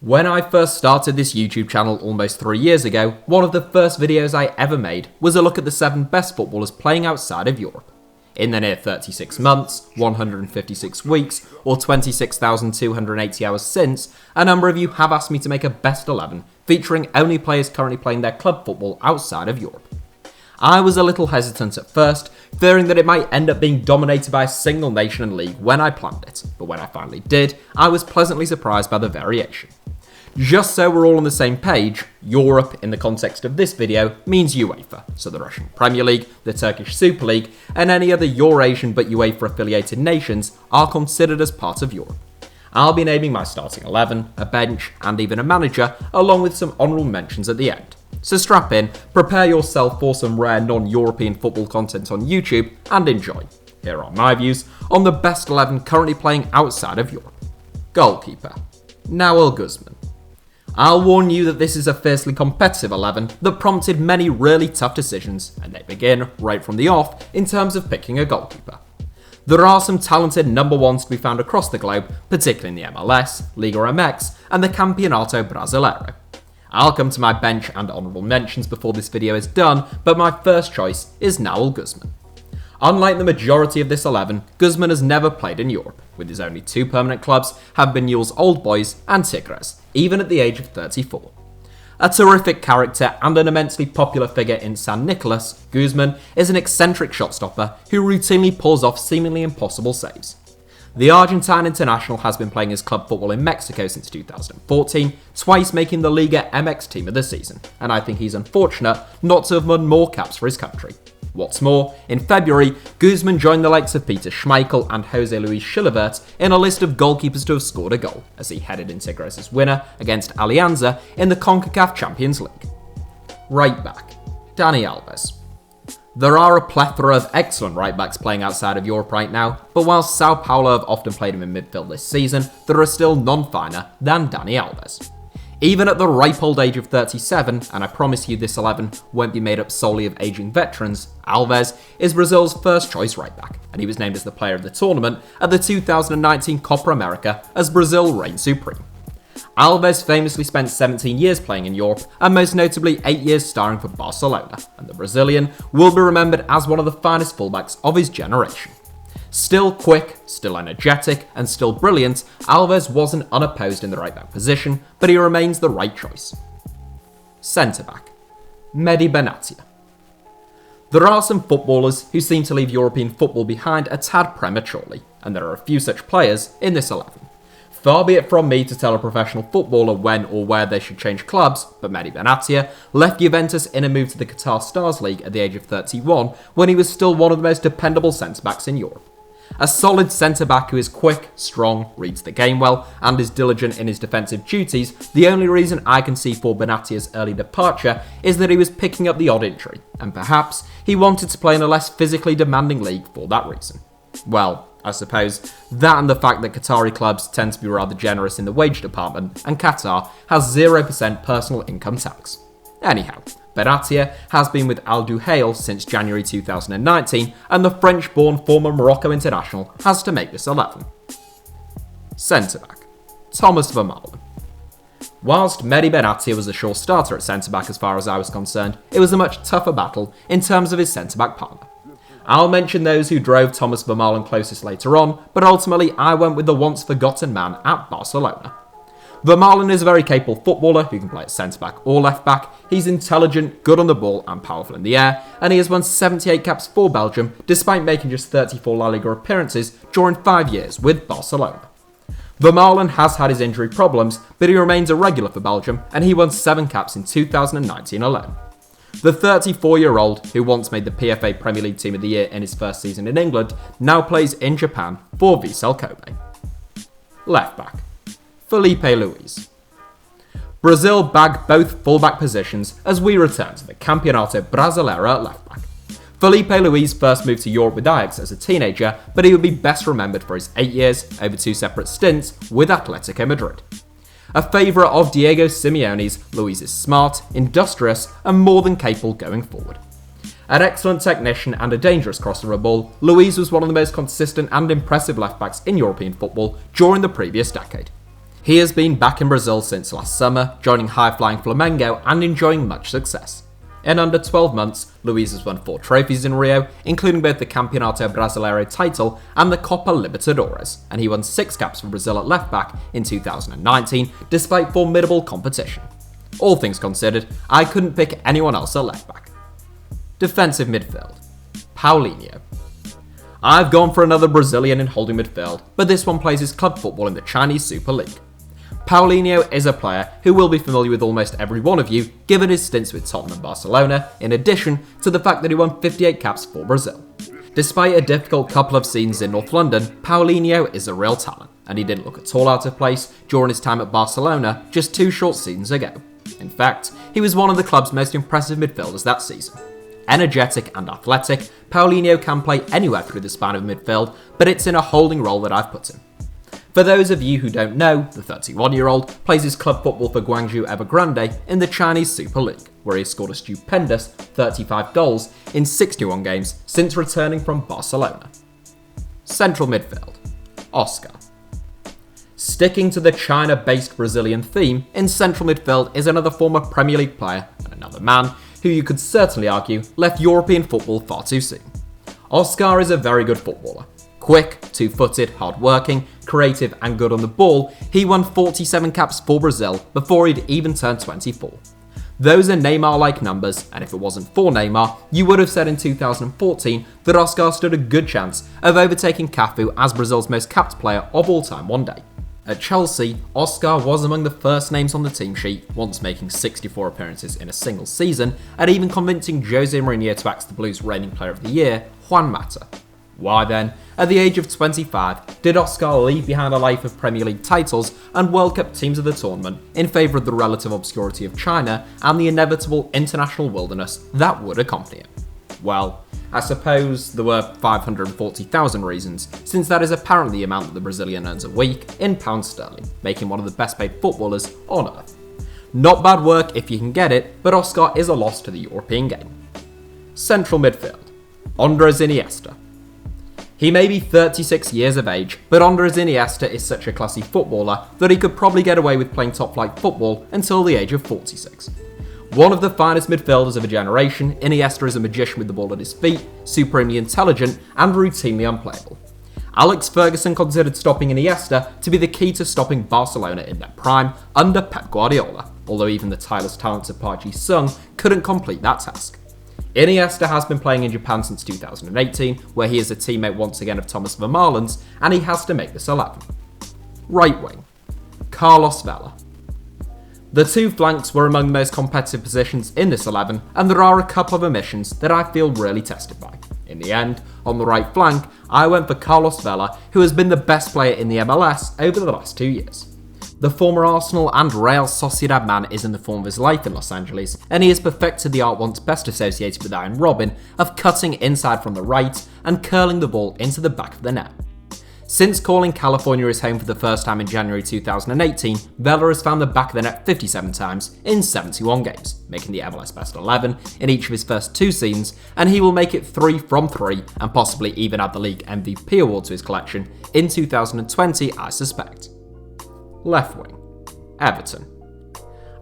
When I first started this YouTube channel almost 3 years ago, one of the first videos I ever made was a look at the 7 best footballers playing outside of Europe. In the near 36 months, 156 weeks, or 26,280 hours since, a number of you have asked me to make a best 11 featuring only players currently playing their club football outside of Europe. I was a little hesitant at first, fearing that it might end up being dominated by a single nation and league when I planned it, but when I finally did, I was pleasantly surprised by the variation. Just so we're all on the same page, Europe in the context of this video means UEFA, so the Russian Premier League, the Turkish Super League, and any other Eurasian but UEFA affiliated nations are considered as part of Europe. I'll be naming my starting 11, a bench, and even a manager, along with some honourable mentions at the end. So strap in, prepare yourself for some rare non-European football content on YouTube, and enjoy. Here are my views on the best 11 currently playing outside of Europe. Goalkeeper, Nahuel Guzman. I'll warn you that this is a fiercely competitive 11 that prompted many really tough decisions, and they begin right from the off in terms of picking a goalkeeper. There are some talented number ones to be found across the globe, particularly in the MLS, Liga MX, and the Campeonato Brasileiro. I'll come to my bench and honourable mentions before this video is done, but my first choice is Nahuel Guzman. Unlike the majority of this 11, Guzman has never played in Europe, with his only 2 permanent clubs have been Newell's Old Boys and Tigres, even at the age of 34. A terrific character and an immensely popular figure in San Nicolas, Guzman is an eccentric shot-stopper who routinely pulls off seemingly impossible saves. The Argentine international has been playing his club football in Mexico since 2014, twice making the Liga MX team of the season, and I think he's unfortunate not to have won more caps for his country. What's more, in February, Guzman joined the likes of Peter Schmeichel and Jose Luis Chilavert in a list of goalkeepers to have scored a goal, as he headed in Tigres' winner against Alianza in the CONCACAF Champions League. Right back, Dani Alves. There are a plethora of excellent right-backs playing outside of Europe right now, but while Sao Paulo have often played him in midfield this season, there are still none finer than Dani Alves. Even at the ripe old age of 37, and I promise you this 11 won't be made up solely of ageing veterans, Alves is Brazil's first choice right-back, and he was named as the player of the tournament at the 2019 Copa America as Brazil reigned supreme. Alves famously spent 17 years playing in Europe, and most notably 8 years starring for Barcelona, and the Brazilian will be remembered as one of the finest fullbacks of his generation. Still quick, still energetic, and still brilliant, Alves wasn't unopposed in the right-back position, but he remains the right choice. Centre-back, Mehdi Benatia. There are some footballers who seem to leave European football behind a tad prematurely, and there are a few such players in this 11. Far be it from me to tell a professional footballer when or where they should change clubs, but Mehdi Benatia left Juventus in a move to the Qatar Stars League at the age of 31 when he was still one of the most dependable centre-backs in Europe. A solid centre-back who is quick, strong, reads the game well, and is diligent in his defensive duties, the only reason I can see for Benatia's early departure is that he was picking up the odd injury, and perhaps he wanted to play in a less physically demanding league for that reason. Well, I suppose that and the fact that Qatari clubs tend to be rather generous in the wage department, and Qatar has 0% personal income tax. Anyhow, Benatia has been with Al Duhail since January 2019, and the French-born former Morocco international has to make this 11. Centre-back, Thomas Vermaelen. Whilst Mehdi Benatia was a sure starter at centre-back as far as I was concerned, it was a much tougher battle in terms of his centre-back partner. I'll mention those who drove Thomas Vermaelen closest later on, but ultimately I went with the once forgotten man at Barcelona. Vermaelen is a very capable footballer who can play at centre-back or left-back. He's intelligent, good on the ball and powerful in the air, and he has won 78 caps for Belgium despite making just 34 La Liga appearances during 5 years with Barcelona. Vermaelen has had his injury problems, but he remains a regular for Belgium, and he won 7 caps in 2019 alone. The 34-year-old, who once made the PFA Premier League Team of the Year in his first season in England, now plays in Japan for Vissel Kobe. Left-back, Felipe Luis. Brazil bagged both fullback positions as we return to the Campeonato Brasileiro at left-back. Felipe Luis first moved to Europe with Ajax as a teenager, but he would be best remembered for his 8 years, over 2 separate stints, with Atletico Madrid. A favourite of Diego Simeone's, Luis is smart, industrious, and more than capable going forward. An excellent technician and a dangerous crosser of a ball, Luis was one of the most consistent and impressive left-backs in European football during the previous decade. He has been back in Brazil since last summer, joining high-flying Flamengo and enjoying much success. In under 12 months, Luiz has won 4 trophies in Rio, including both the Campeonato Brasileiro title and the Copa Libertadores, and he won 6 caps for Brazil at left-back in 2019, despite formidable competition. All things considered, I couldn't pick anyone else at left-back. Defensive midfield. Paulinho. I've gone for another Brazilian in holding midfield, but this one plays his club football in the Chinese Super League. Paulinho is a player who will be familiar with almost every one of you, given his stints with Tottenham and Barcelona, in addition to the fact that he won 58 caps for Brazil. Despite a difficult couple of seasons in North London, Paulinho is a real talent, and he didn't look at all out of place during his time at Barcelona just 2 short seasons ago. In fact, he was one of the club's most impressive midfielders that season. Energetic and athletic, Paulinho can play anywhere through the span of midfield, but it's in a holding role that I've put him. For those of you who don't know, the 31-year-old plays his club football for Guangzhou Evergrande in the Chinese Super League, where he has scored a stupendous 35 goals in 61 games since returning from Barcelona. Central midfield. Oscar. Sticking to the China-based Brazilian theme, in central midfield is another former Premier League player and another man who you could certainly argue left European football far too soon. Oscar is a very good footballer. Quick, 2-footed, hard-working, creative and good on the ball, he won 47 caps for Brazil before he'd even turned 24. Those are Neymar-like numbers, and if it wasn't for Neymar, you would have said in 2014 that Oscar stood a good chance of overtaking Cafu as Brazil's most capped player of all time one day. At Chelsea, Oscar was among the first names on the team sheet, once making 64 appearances in a single season, and even convincing Jose Mourinho to axe the Blues' reigning player of the year, Juan Mata. Why then, at the age of 25, did Oscar leave behind a life of Premier League titles and World Cup teams of the tournament in favour of the relative obscurity of China and the inevitable international wilderness that would accompany it? Well, I suppose there were 540,000 reasons, since that is apparently the amount that the Brazilian earns a week in pounds sterling, making him one of the best paid footballers on earth. Not bad work if you can get it, but Oscar is a loss to the European game. Central midfield. Andres Iniesta. He may be 36 years of age, but Andres Iniesta is such a classy footballer that he could probably get away with playing top-flight football until the age of 46. One of the finest midfielders of a generation, Iniesta is a magician with the ball at his feet, supremely intelligent and routinely unplayable. Alex Ferguson considered stopping Iniesta to be the key to stopping Barcelona in their prime under Pep Guardiola, although even the tireless talents of Park Ji-sung couldn't complete that task. Iniesta has been playing in Japan since 2018, where he is a teammate once again of Thomas Vermaalen's, and he has to make this 11. Right wing. Carlos Vela. The 2 flanks were among the most competitive positions in this 11, and there are a couple of omissions that I feel really tested by. In the end, on the right flank, I went for Carlos Vela, who has been the best player in the MLS over the last 2 years. The former Arsenal and Real Sociedad man is in the form of his life in Los Angeles, and he has perfected the art once best associated with Iron Robin of cutting inside from the right and curling the ball into the back of the net. Since calling California his home for the first time in January 2018, Vela has found the back of the net 57 times in 71 games, making the MLS best 11 in each of his first 2 seasons, and he will make it 3 from 3 and possibly even add the league MVP award to his collection in 2020, I suspect. Left wing. Everton.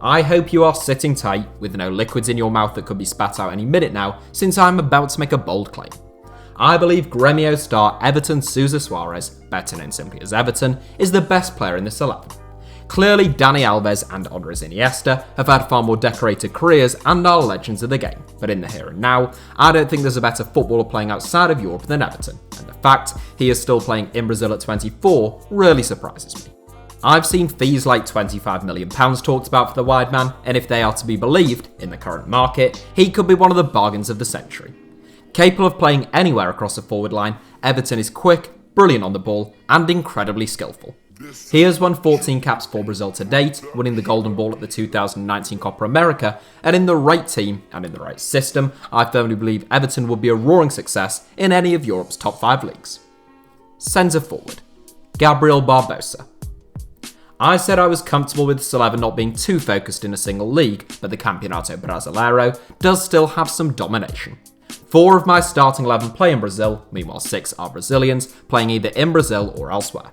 I hope you are sitting tight with no liquids in your mouth that could be spat out any minute now, since I'm about to make a bold claim. I believe Gremio star Everton Sousa Suarez, better known simply as Everton, is the best player in this 11. Clearly, Dani Alves and Andres Iniesta have had far more decorated careers and are legends of the game, but in the here and now, I don't think there's a better footballer playing outside of Europe than Everton, and the fact he is still playing in Brazil at 24 really surprises me. I've seen fees like £25 million talked about for the wide man, and if they are to be believed, in the current market, he could be one of the bargains of the century. Capable of playing anywhere across the forward line, Everton is quick, brilliant on the ball, and incredibly skillful. He has won 14 caps for Brazil to date, winning the Golden Ball at the 2019 Copa America, and in the right team and in the right system, I firmly believe Everton would be a roaring success in any of Europe's top 5 leagues. Centre forward. Gabrielle Barbossa. I said I was comfortable with this 11 not being too focused in a single league, but the Campeonato Brasileiro does still have some domination. 4 of my starting 11 play in Brazil, meanwhile 6 are Brazilians, playing either in Brazil or elsewhere.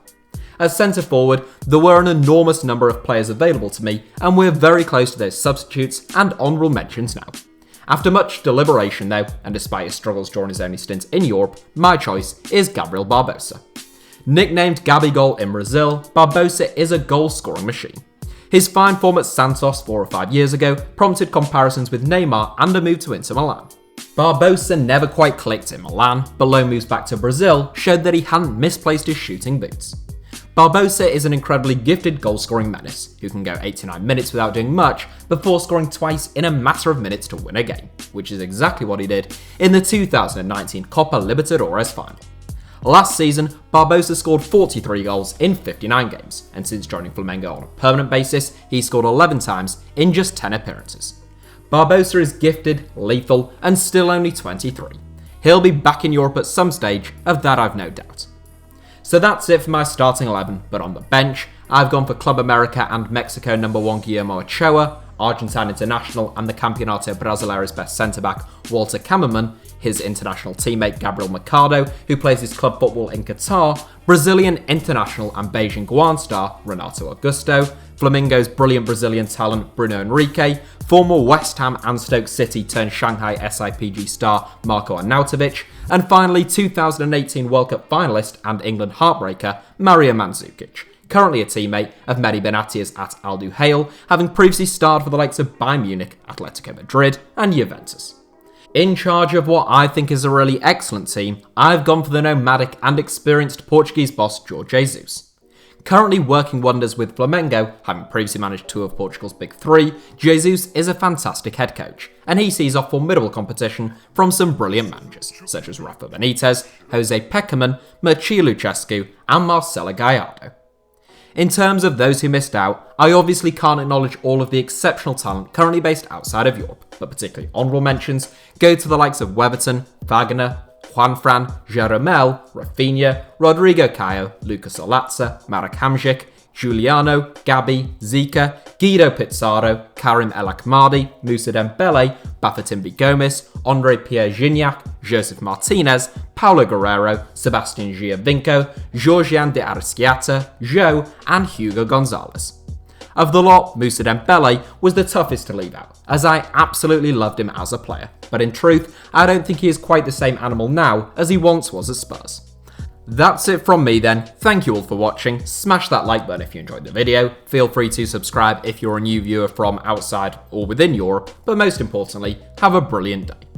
As centre forward, there were an enormous number of players available to me, and we're very close to those substitutes and honourable mentions now. After much deliberation though, and despite his struggles during his only stint in Europe, my choice is Gabrielle Barbossa. Nicknamed Gabigol in Brazil, Barbossa is a goal-scoring machine. His fine form at Santos 4 or 5 years ago prompted comparisons with Neymar and a move to Inter Milan. Barbossa never quite clicked in Milan, but loan moves back to Brazil showed that he hadn't misplaced his shooting boots. Barbossa is an incredibly gifted goal-scoring menace, who can go 89 minutes without doing much before scoring twice in a matter of minutes to win a game, which is exactly what he did in the 2019 Copa Libertadores final. Last season, Barbossa scored 43 goals in 59 games, and since joining Flamengo on a permanent basis, he scored 11 times in just 10 appearances. Barbossa is gifted, lethal, and still only 23. He'll be back in Europe at some stage, of that I've no doubt. So that's it for my starting 11, but on the bench, I've gone for Club America and Mexico #1 Guillermo Ochoa, Argentine international and the Campeonato Brasileiro's best centre-back Walter Kammerman, his international teammate Gabriel Mercado, who plays his club football in Qatar, Brazilian international and Beijing Guan star Renato Augusto, Flamengo's brilliant Brazilian talent Bruno Henrique, former West Ham and Stoke City turned Shanghai SIPG star Marko Arnautovic, and finally 2018 World Cup finalist and England heartbreaker Mario Mandzukic, currently a teammate of Mehdi Benatia's at Al Duhail, having previously starred for the likes of Bayern Munich, Atletico Madrid and Juventus. In charge of what I think is a really excellent team, I've gone for the nomadic and experienced Portuguese boss Jorge Jesus. Currently working wonders with Flamengo, having previously managed 2 of Portugal's big 3, Jesus is a fantastic head coach, and he sees off formidable competition from some brilliant managers, such as Rafa Benitez, Jose Pekerman, Mircea Lucescu, and Marcelo Gallardo. In terms of those who missed out, I obviously can't acknowledge all of the exceptional talent currently based outside of Europe, but particularly honourable mentions go to the likes of Weberton, Wagner, Juanfran, Jeromel, Rafinha, Rodrigo Caio, Lucas Olatza, Marek Hamsik, Giuliano, Gabi, Zika, Guido Pizarro, Karim El Akhmadi, Moussa Dembele, Bafétimbi Gomes, Andre Pierre Gignac, Joseph Martinez, Paulo Guerrero, Sebastian Giovinco, Georgian de Arrascaeta, Joe, and Hugo Gonzalez. Of the lot, Moussa Dembele was the toughest to leave out, as I absolutely loved him as a player, but in truth, I don't think he is quite the same animal now as he once was at Spurs. That's it from me then, thank you all for watching, smash that like button if you enjoyed the video, feel free to subscribe if you're a new viewer from outside or within Europe, but most importantly, have a brilliant day.